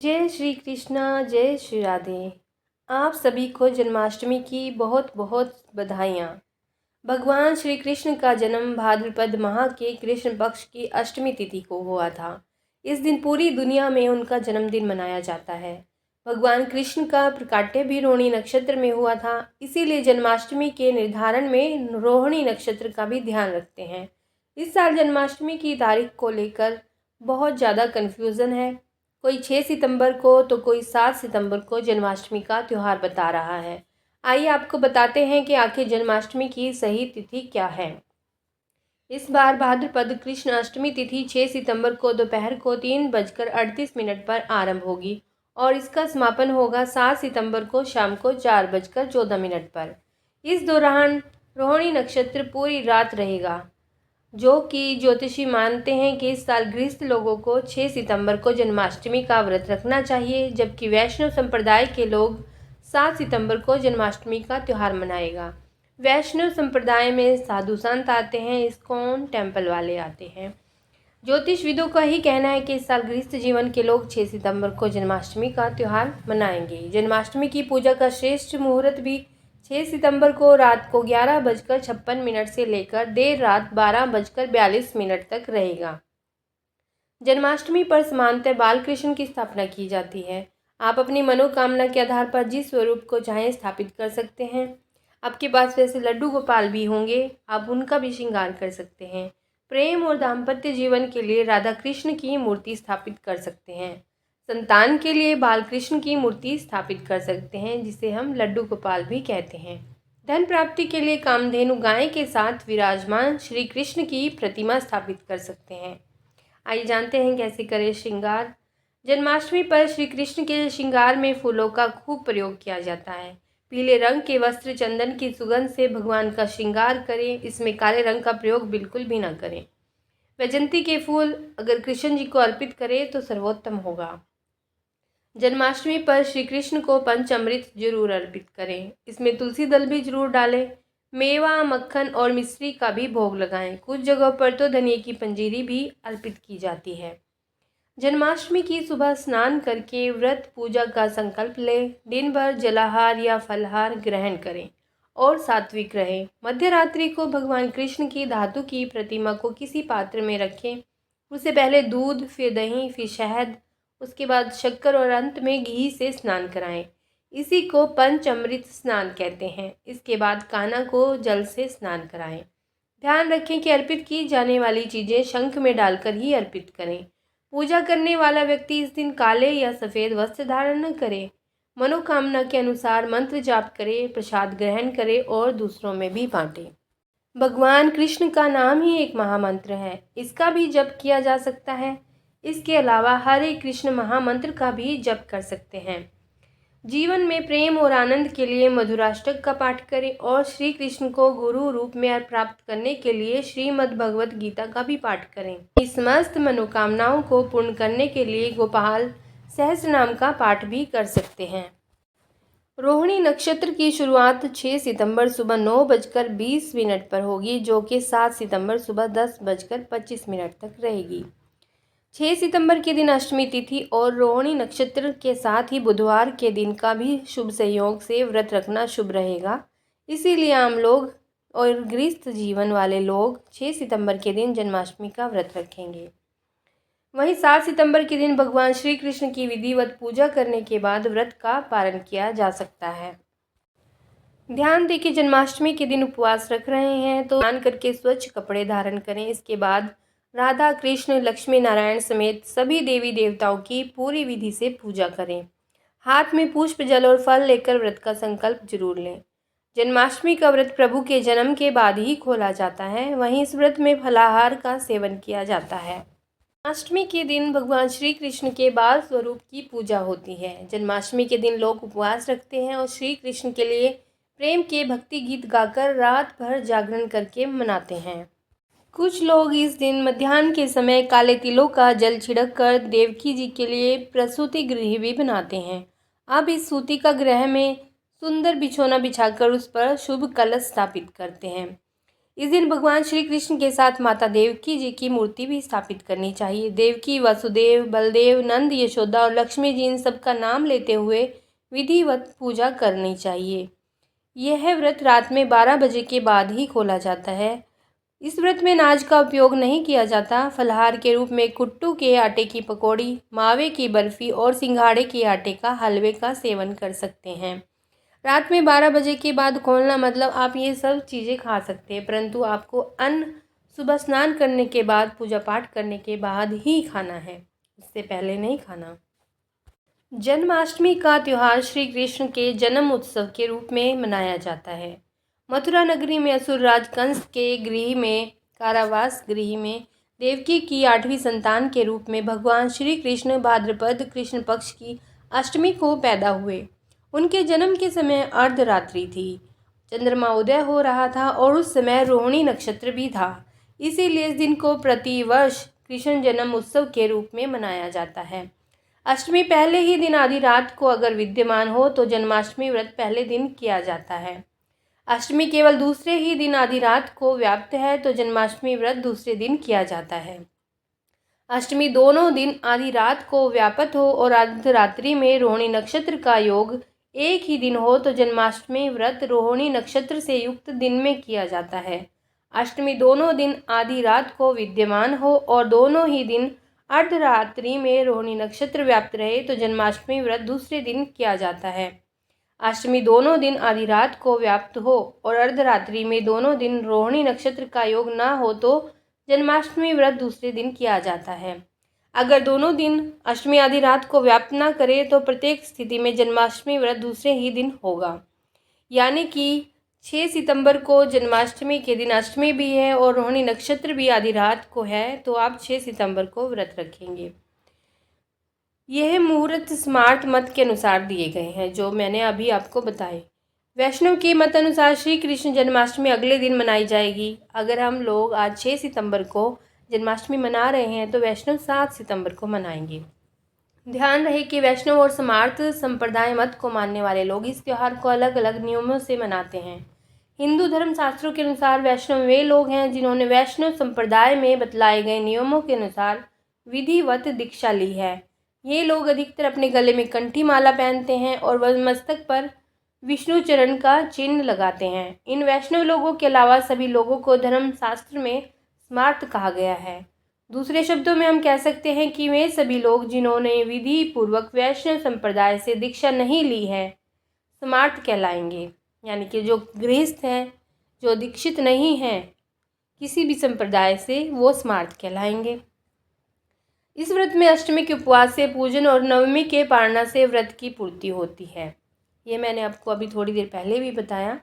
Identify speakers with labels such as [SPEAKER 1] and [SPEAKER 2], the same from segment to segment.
[SPEAKER 1] जय श्री कृष्णा, जय श्री राधे। आप सभी को जन्माष्टमी की बहुत बहुत बधाइयाँ। भगवान श्री कृष्ण का जन्म भाद्रपद माह के कृष्ण पक्ष की अष्टमी तिथि को हुआ था। इस दिन पूरी दुनिया में उनका जन्मदिन मनाया जाता है। भगवान कृष्ण का प्राकट्य भी रोहिणी नक्षत्र में हुआ था, इसीलिए जन्माष्टमी के निर्धारण में रोहिणी नक्षत्र का भी ध्यान रखते हैं। इस साल जन्माष्टमी की तारीख को लेकर बहुत ज़्यादा कन्फ्यूज़न है। कोई 6 सितंबर को तो कोई 7 सितंबर को जन्माष्टमी का त्यौहार बता रहा है। आइए आपको बताते हैं कि आखिर जन्माष्टमी की सही तिथि क्या है। इस बार भाद्रपद कृष्ण अष्टमी तिथि 6 सितंबर को दोपहर को 3:38 पर आरंभ होगी और इसका समापन होगा 7 सितंबर को शाम को 4:14 पर। इस दौरान रोहिणी नक्षत्र पूरी रात रहेगा, जो कि ज्योतिषी मानते हैं कि इस साल गृहस्थ लोगों को 6 सितंबर को जन्माष्टमी का व्रत रखना चाहिए, जबकि वैष्णव संप्रदाय के लोग 7 सितंबर को जन्माष्टमी का त्यौहार मनाएगा। वैष्णव संप्रदाय में साधु संत आते हैं, इस्कॉन टेम्पल वाले आते हैं। ज्योतिषविदों का ही कहना है कि इस साल गृहस्थ जीवन के लोग 6 सितंबर को जन्माष्टमी का त्यौहार मनाएंगे। जन्माष्टमी की पूजा का श्रेष्ठ मुहूर्त भी 6 सितंबर को रात को 11:56 से लेकर देर रात 12:42 तक रहेगा। जन्माष्टमी पर सामान्यतः बालकृष्ण की स्थापना की जाती है। आप अपनी मनोकामना के आधार पर जिस स्वरूप को चाहें स्थापित कर सकते हैं। आपके पास वैसे लड्डू गोपाल भी होंगे, आप उनका भी श्रृंगार कर सकते हैं। प्रेम और दाम्पत्य जीवन के लिए राधा कृष्ण की मूर्ति स्थापित कर सकते हैं। संतान के लिए बालकृष्ण की मूर्ति स्थापित कर सकते हैं, जिसे हम लड्डू गोपाल भी कहते हैं। धन प्राप्ति के लिए कामधेनु गाय के साथ विराजमान श्री कृष्ण की प्रतिमा स्थापित कर सकते हैं। आइए जानते हैं कैसे करें श्रृंगार। जन्माष्टमी पर श्री कृष्ण के श्रृंगार में फूलों का खूब प्रयोग किया जाता है। पीले रंग के वस्त्र, चंदन की सुगंध से भगवान का श्रृंगार करें। इसमें काले रंग का प्रयोग बिल्कुल भी ना करें। वैजंती के फूल अगर कृष्ण जी को अर्पित करें तो सर्वोत्तम होगा। जन्माष्टमी पर श्री कृष्ण को पंचामृत जरूर अर्पित करें। इसमें तुलसी दल भी जरूर डालें। मेवा, मक्खन और मिश्री का भी भोग लगाएं। कुछ जगहों पर तो धनिये की पंजीरी भी अर्पित की जाती है। जन्माष्टमी की सुबह स्नान करके व्रत पूजा का संकल्प लें। दिन भर जलाहार या फलहार ग्रहण करें और सात्विक रहें। मध्य रात्रि को भगवान कृष्ण की धातु की प्रतिमा को किसी पात्र में रखें। उससे पहले दूध, फिर दही, फिर शहद, उसके बाद शक्कर और अंत में घी से स्नान कराएं। इसी को पंचामृत स्नान कहते हैं। इसके बाद कान्हा को जल से स्नान कराएं। ध्यान रखें कि अर्पित की जाने वाली चीज़ें शंख में डालकर ही अर्पित करें। पूजा करने वाला व्यक्ति इस दिन काले या सफ़ेद वस्त्र धारण न करे। मनोकामना के अनुसार मंत्र जाप करे, प्रसाद ग्रहण करे और दूसरों में भी बांटे। भगवान कृष्ण का नाम ही एक महामंत्र है, इसका भी जप किया जा सकता है। इसके अलावा हरे कृष्ण महामंत्र का भी जप कर सकते हैं। जीवन में प्रेम और आनंद के लिए मधुराष्टक का पाठ करें और श्री कृष्ण को गुरु रूप में प्राप्त करने के लिए श्रीमद् भगवत गीता का भी पाठ करें। इस समस्त मनोकामनाओं को पूर्ण करने के लिए गोपाल सहस्त्र नाम का पाठ भी कर सकते हैं। रोहिणी नक्षत्र की शुरुआत 6 सितंबर सुबह 9:20 पर होगी, जो कि 7 सितंबर सुबह 10:25 तक रहेगी। 6 सितंबर के दिन अष्टमी तिथि और रोहिणी नक्षत्र के साथ ही बुधवार के दिन का भी शुभ संयोग से व्रत रखना शुभ रहेगा। इसीलिए आम लोग और गृहस्थ जीवन वाले लोग 6 सितंबर के दिन जन्माष्टमी का व्रत रखेंगे। वहीं 7 सितंबर के दिन भगवान श्री कृष्ण की विधिवत पूजा करने के बाद व्रत का पालन किया जा सकता है। ध्यान दें कि जन्माष्टमी के दिन उपवास रख रहे हैं तो स्नान करके स्वच्छ कपड़े धारण करें। इसके बाद राधा कृष्ण, लक्ष्मी नारायण समेत सभी देवी देवताओं की पूरी विधि से पूजा करें। हाथ में पुष्प, जल और फल लेकर व्रत का संकल्प जरूर लें। जन्माष्टमी का व्रत प्रभु के जन्म के बाद ही खोला जाता है। वहीं इस व्रत में फलाहार का सेवन किया जाता है। जन्माष्टमी के दिन भगवान श्री कृष्ण के बाल स्वरूप की पूजा होती है। जन्माष्टमी के दिन लोग उपवास रखते हैं और श्री कृष्ण के लिए प्रेम के भक्ति गीत गाकर रात भर जागरण करके मनाते हैं। कुछ लोग इस दिन मध्याह्न के समय काले तिलों का जल छिड़क कर देवकी जी के लिए प्रसूति गृह भी बनाते हैं। अब इस सूती का गृह में सुंदर बिछौना बिछाकर उस पर शुभ कलश स्थापित करते हैं। इस दिन भगवान श्री कृष्ण के साथ माता देवकी जी की मूर्ति भी स्थापित करनी चाहिए। देवकी, वासुदेव, बलदेव, नंद, यशोदा और लक्ष्मी जी इन सबका नाम लेते हुए विधिवत पूजा करनी चाहिए। यह व्रत रात में 12 बजे के बाद ही खोला जाता है। इस व्रत में अनाज का उपयोग नहीं किया जाता। फलाहार के रूप में कुट्टू के आटे की पकौड़ी, मावे की बर्फी और सिंघाड़े के आटे का हलवे का सेवन कर सकते हैं। रात में 12 बजे के बाद खोलना मतलब आप ये सब चीज़ें खा सकते हैं, परंतु आपको अन्न सुबह स्नान करने के बाद, पूजा पाठ करने के बाद ही खाना है, उससे पहले नहीं खाना। जन्माष्टमी का त्यौहार श्री कृष्ण के जन्म उत्सव के रूप में मनाया जाता है। मथुरा नगरी में असुरराज कंस के गृह में, कारावास गृह में देवकी की 8वीं संतान के रूप में भगवान श्री कृष्ण भाद्रपद कृष्ण पक्ष की अष्टमी को पैदा हुए। उनके जन्म के समय अर्धरात्रि थी। चंद्रमा उदय हो रहा था और उस समय रोहिणी नक्षत्र भी था। इसीलिए इस दिन को प्रतिवर्ष कृष्ण जन्म उत्सव के रूप में मनाया जाता है। अष्टमी पहले ही दिन आधी रात को अगर विद्यमान हो तो जन्माष्टमी व्रत पहले दिन किया जाता है। अष्टमी केवल दूसरे ही दिन आधी रात को व्याप्त है तो जन्माष्टमी व्रत दूसरे दिन किया जाता है। अष्टमी दोनों दिन आधी रात को व्यापत हो और अर्धरात्रि में रोहिणी नक्षत्र का योग एक ही दिन हो तो जन्माष्टमी व्रत रोहिणी नक्षत्र से युक्त दिन में किया जाता है। अष्टमी दोनों दिन आधी रात को विद्यमान हो और दोनों ही दिन अर्धरात्रि में रोहिणी नक्षत्र व्याप्त रहे तो जन्माष्टमी व्रत दूसरे दिन किया जाता है। अष्टमी दोनों दिन आधी रात को व्याप्त हो और अर्धरात्रि में दोनों दिन रोहिणी नक्षत्र का योग न हो तो जन्माष्टमी व्रत दूसरे दिन किया जाता है। अगर दोनों दिन अष्टमी आधी रात को व्याप्त न करे तो प्रत्येक स्थिति में जन्माष्टमी व्रत दूसरे ही दिन होगा। यानी कि 6 सितंबर को जन्माष्टमी के दिन अष्टमी भी है और रोहिणी नक्षत्र भी आधी रात को है, तो आप 6 सितंबर को व्रत रखेंगे। यह मुहूर्त स्मार्त मत के अनुसार दिए गए हैं जो मैंने अभी आपको बताए। वैष्णव के मत अनुसार श्री कृष्ण जन्माष्टमी अगले दिन मनाई जाएगी। अगर हम लोग आज 6 सितंबर को जन्माष्टमी मना रहे हैं तो वैष्णव 7 सितंबर को मनाएंगे। ध्यान रहे कि वैष्णव और स्मार्त संप्रदाय मत को मानने वाले लोग इस त्यौहार को अलग अलग नियमों से मनाते हैं। हिंदू धर्म शास्त्रों के अनुसार वैष्णव वे लोग हैं जिन्होंने वैष्णव संप्रदाय में बतलाए गए नियमों के अनुसार विधिवत दीक्षा ली है। ये लोग अधिकतर अपने गले में कंठी माला पहनते हैं और वह मस्तक पर विष्णु चरण का चिन्ह लगाते हैं। इन वैष्णव लोगों के अलावा सभी लोगों को धर्म शास्त्र में स्मार्त कहा गया है। दूसरे शब्दों में हम कह सकते हैं कि वे सभी लोग जिन्होंने विधि पूर्वक वैष्णव संप्रदाय से दीक्षा नहीं ली है स्मार्त कहलाएंगे। यानी कि जो गृहस्थ हैं, जो दीक्षित नहीं हैं किसी भी संप्रदाय से, वो स्मार्त कहलाएंगे। इस व्रत में अष्टमी के उपवास से, पूजन और नवमी के पारणा से व्रत की पूर्ति होती है। ये मैंने आपको अभी थोड़ी देर पहले भी बताया।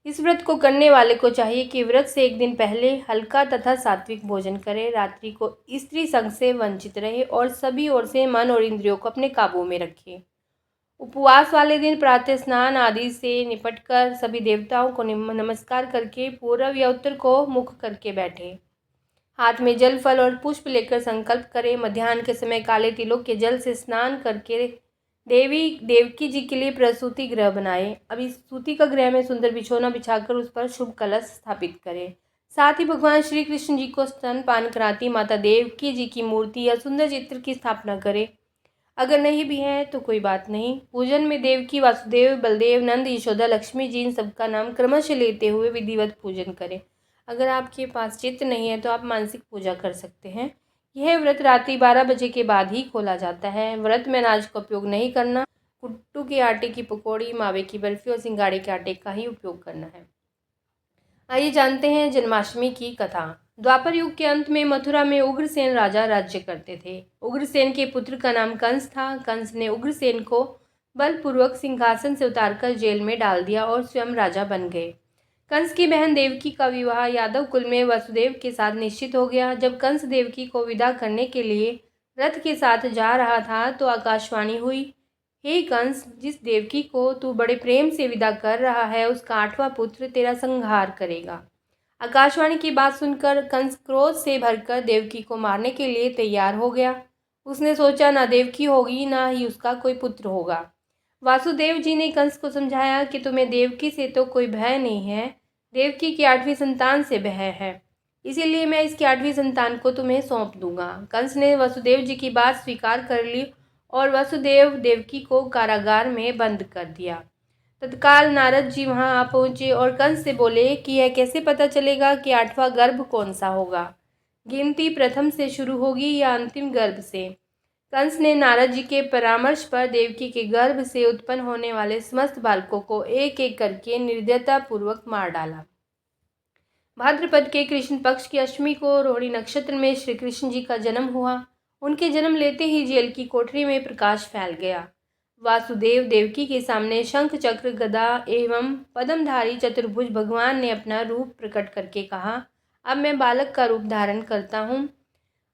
[SPEAKER 1] इस व्रत को करने वाले को चाहिए कि व्रत से एक दिन पहले हल्का तथा सात्विक भोजन करे, रात्रि को स्त्री संग से वंचित रहे और सभी ओर से मन और इंद्रियों को अपने काबू में रखे। उपवास वाले दिन प्रातः स्नान आदि से निपटकर सभी देवताओं को नमस्कार करके पूर्व या उत्तर को मुख करके बैठे। हाथ में जल, फल और पुष्प लेकर संकल्प करें। मध्याह्न के समय काले तिलों के जल से स्नान करके देवकी जी के लिए प्रसूति गृह बनाएं। अब इस सूती का गृह में सुंदर बिछौना बिछाकर उस पर शुभ कलश स्थापित करें। साथ ही भगवान श्री कृष्ण जी को स्तनपान कराती माता देवकी जी की मूर्ति या सुंदर चित्र की स्थापना करें। अगर नहीं भी है तो कोई बात नहीं। पूजन में देवकी, वासुदेव, बलदेव, नंद, यशोदा, लक्ष्मी जी इन सबका नाम क्रमशः लेते हुए विधिवत पूजन करें। अगर आपके पास चित्र नहीं है तो आप मानसिक पूजा कर सकते हैं। यह व्रत रात्रि 12 बजे के बाद ही खोला जाता है। व्रत में अनाज का उपयोग नहीं करना। कुट्टू के आटे की पकौड़ी, मावे की बर्फी और सिंघाड़े के आटे का ही उपयोग करना है। आइए जानते हैं जन्माष्टमी की कथा। द्वापर युग के अंत में मथुरा में उग्रसेन राजा राज्य करते थे। उग्रसेन के पुत्र का नाम कंस था। कंस ने उग्रसेन को बलपूर्वक सिंहासन से उतारकर जेल में डाल दिया और स्वयं राजा बन गए। कंस की बहन देवकी का विवाह यादव कुल में वसुदेव के साथ निश्चित हो गया। जब कंस देवकी को विदा करने के लिए रथ के साथ जा रहा था तो आकाशवाणी हुई, हे कंस, जिस देवकी को तू बड़े प्रेम से विदा कर रहा है उसका 8वां पुत्र तेरा संहार करेगा। आकाशवाणी की बात सुनकर कंस क्रोध से भरकर देवकी को मारने के लिए तैयार हो गया। उसने सोचा ना देवकी होगी ना ही उसका कोई पुत्र होगा। वासुदेव जी ने कंस को समझाया कि तुम्हें देवकी से तो कोई भय नहीं है। देवकी की 8वीं संतान से वह है, इसीलिए मैं इसकी 8वीं संतान को तुम्हें सौंप दूंगा। कंस ने वसुदेव जी की बात स्वीकार कर ली और वसुदेव देवकी को कारागार में बंद कर दिया। तत्काल नारद जी वहां आ पहुंचे और कंस से बोले कि यह कैसे पता चलेगा कि 8वां गर्भ कौन सा होगा? गिनती प्रथम से शुरू होगी या अंतिम गर्भ से? कंस ने नारद जी के परामर्श पर देवकी के गर्भ से उत्पन्न होने वाले समस्त बालकों को एक एक करके निर्दयता पूर्वक मार डाला। भाद्रपद के कृष्ण पक्ष की अष्टमी को रोहिणी नक्षत्र में श्री कृष्ण जी का जन्म हुआ। उनके जन्म लेते ही जेल की कोठरी में प्रकाश फैल गया। वासुदेव देवकी के सामने शंख चक्र गदा एवं पद्मधारी चतुर्भुज भगवान ने अपना रूप प्रकट करके कहा, अब मैं बालक का रूप धारण करता हूँ।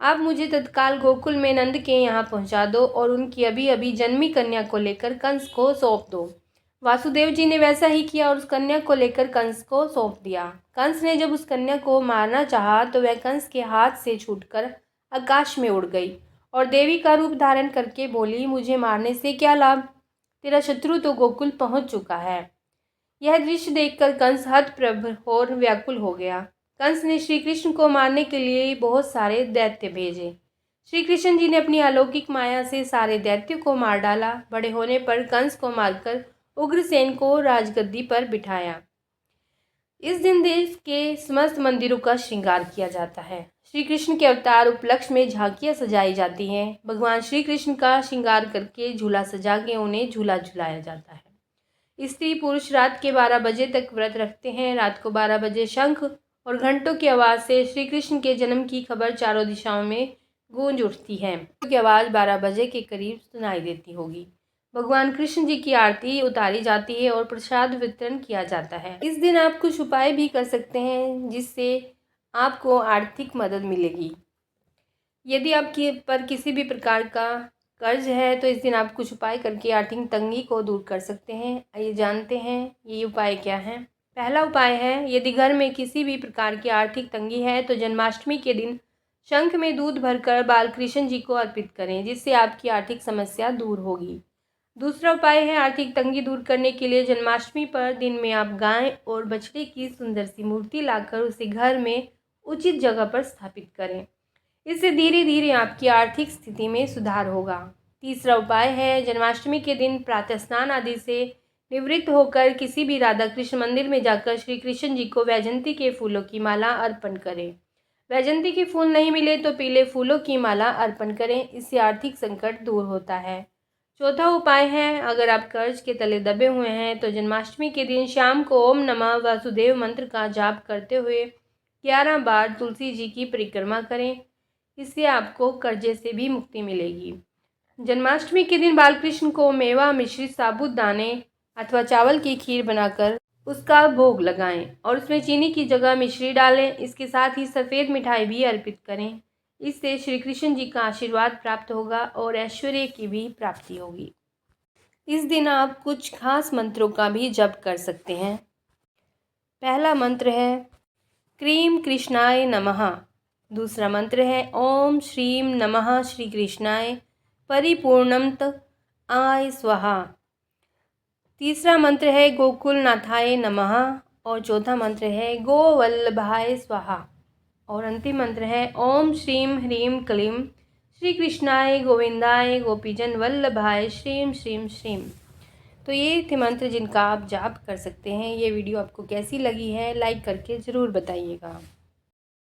[SPEAKER 1] आप मुझे तत्काल गोकुल में नंद के यहाँ पहुँचा दो और उनकी अभी अभी जन्मी कन्या को लेकर कंस को सौंप दो। वासुदेव जी ने वैसा ही किया और उस कन्या को लेकर कंस को सौंप दिया। कंस ने जब उस कन्या को मारना चाहा तो वह कंस के हाथ से छूटकर आकाश में उड़ गई और देवी का रूप धारण करके बोली, मुझे मारने से क्या लाभ? तेरा शत्रु तो गोकुल पहुंच चुका है। यह दृश्य देखकर कंस हतप्रभ और व्याकुल हो गया। कंस ने श्री कृष्ण को मारने के लिए बहुत सारे दैत्य भेजे। श्री कृष्ण जी ने अपनी अलौकिक माया से सारे दैत्यों को मार डाला। बड़े होने पर कंस को मारकर उग्रसेन को राजगद्दी पर बिठाया। इस दिन देश के समस्त मंदिरों का श्रृंगार किया जाता है। श्री कृष्ण के अवतार उपलक्ष्य में झांकियाँ सजाई जाती हैं। भगवान श्री कृष्ण का श्रृंगार करके झूला सजा के उन्हें झूला झुलाया जाता है। स्त्री पुरुष रात के 12 बजे तक व्रत रखते हैं। रात को 12 बजे शंख और घंटों की आवाज़ से श्री कृष्ण के जन्म की खबर चारों दिशाओं में गूंज उठती है। की आवाज़ 12 बजे के करीब सुनाई देती होगी। भगवान कृष्ण जी की आरती उतारी जाती है और प्रसाद वितरण किया जाता है। इस दिन आप कुछ उपाय भी कर सकते हैं जिससे आपको आर्थिक मदद मिलेगी। यदि आपके पर किसी भी प्रकार का कर्ज है तो इस दिन आप कुछ उपाय करके आर्थिक तंगी को दूर कर सकते हैं। आइए जानते हैं ये उपाय क्या है। पहला उपाय है, यदि घर में किसी भी प्रकार की आर्थिक तंगी है तो जन्माष्टमी के दिन शंख में दूध भरकर बालकृष्ण जी को अर्पित करें, जिससे आपकी आर्थिक समस्या दूर होगी। दूसरा उपाय है, आर्थिक तंगी दूर करने के लिए जन्माष्टमी पर दिन में आप गाय और बछड़े की सुंदर सी मूर्ति लाकर उसे घर में उचित जगह पर स्थापित करें। इससे धीरे धीरे आपकी आर्थिक स्थिति में सुधार होगा। तीसरा उपाय है, जन्माष्टमी के दिन प्रातः स्नान आदि से निवृत्त होकर किसी भी राधा कृष्ण मंदिर में जाकर श्री कृष्ण जी को वैजयंती के फूलों की माला अर्पण करें। वैजयंती के फूल नहीं मिले तो पीले फूलों की माला अर्पण करें, इससे आर्थिक संकट दूर होता है। चौथा उपाय है, अगर आप कर्ज के तले दबे हुए हैं तो जन्माष्टमी के दिन शाम को ओम नमः वासुदेव मंत्र का जाप करते हुए 11 बार तुलसी जी की परिक्रमा करें। इससे आपको कर्जे से भी मुक्ति मिलेगी। जन्माष्टमी के दिन बालकृष्ण को मेवा मिश्रित साबूदाने अथवा चावल की खीर बनाकर उसका भोग लगाएं और उसमें चीनी की जगह मिश्री डालें। इसके साथ ही सफ़ेद मिठाई भी अर्पित करें। इससे श्री कृष्ण जी का आशीर्वाद प्राप्त होगा और ऐश्वर्य की भी प्राप्ति होगी। इस दिन आप कुछ खास मंत्रों का भी जप कर सकते हैं। पहला मंत्र है क्रीम कृष्णाय नमः। दूसरा मंत्र है ओम श्रीम नमः श्री कृष्णाय परिपूर्णमत आय स्वाहा। तीसरा मंत्र है गोकुलनाथाय नमः और चौथा मंत्र है गोवल्लभाय स्वाहा और अंतिम मंत्र है ओम श्रीम ह्रीम क्लीम श्री कृष्णाय गोविंदाय गोपीजन वल्लभाय श्रीम श्रीम श्रीम। तो ये थे मंत्र जिनका आप जाप कर सकते हैं। ये वीडियो आपको कैसी लगी है लाइक करके ज़रूर बताइएगा।